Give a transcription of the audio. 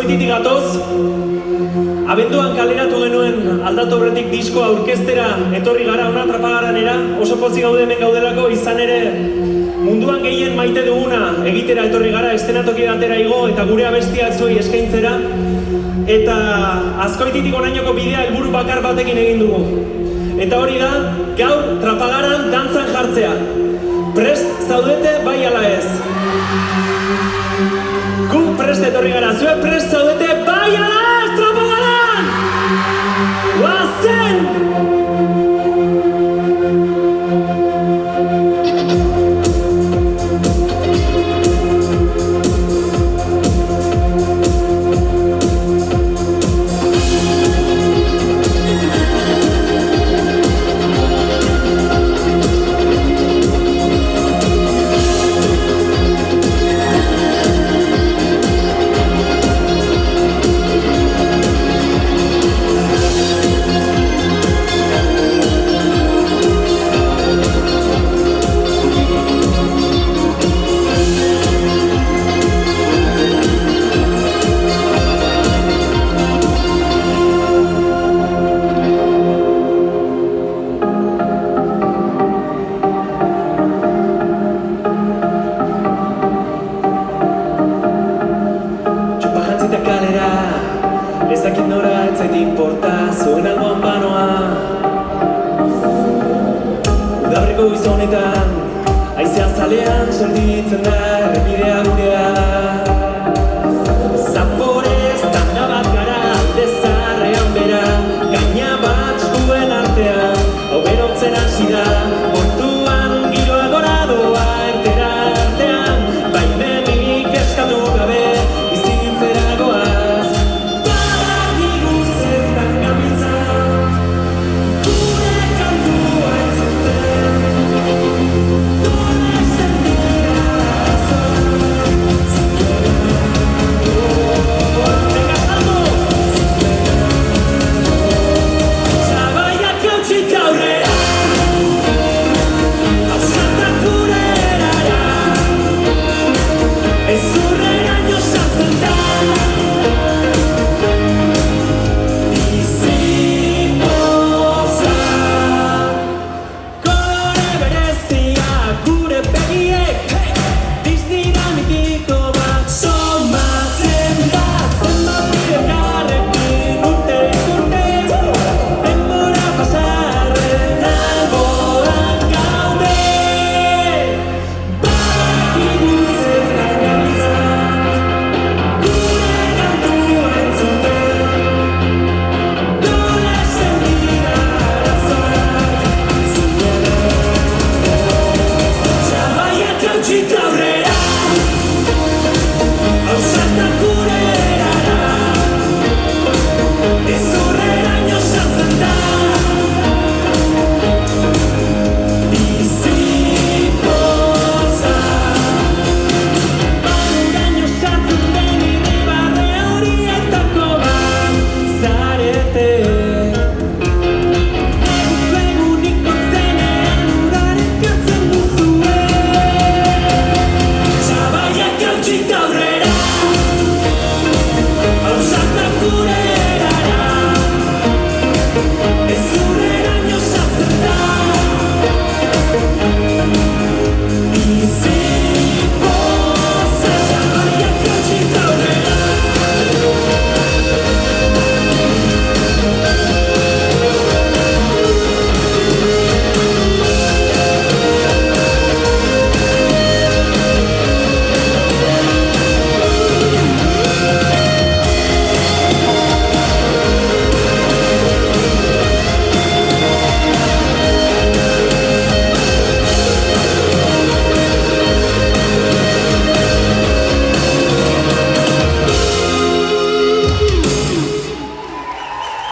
Azkoititik gatoz. Abenduan kaleratu genuen aldatu aurretik diskoa aurkeztera etorri gara ona Trapagaranera. Oso pozik gaude hemen gaudelako, izan ere munduan gehien maite duguna egitera etorri gara, eszenatoki batera igo eta gure abestiak zuei eskaintzera. Eta Azkoititik honainoko bidea helburu bakar batekin egin dugu. Eta hori da, gaur Trapagaran dantzan jartzea. Prest zaudete bai ala ez? Gu prest etorri gara, zue prest zaudete bai ala ez Trapagaran! Guazen! You see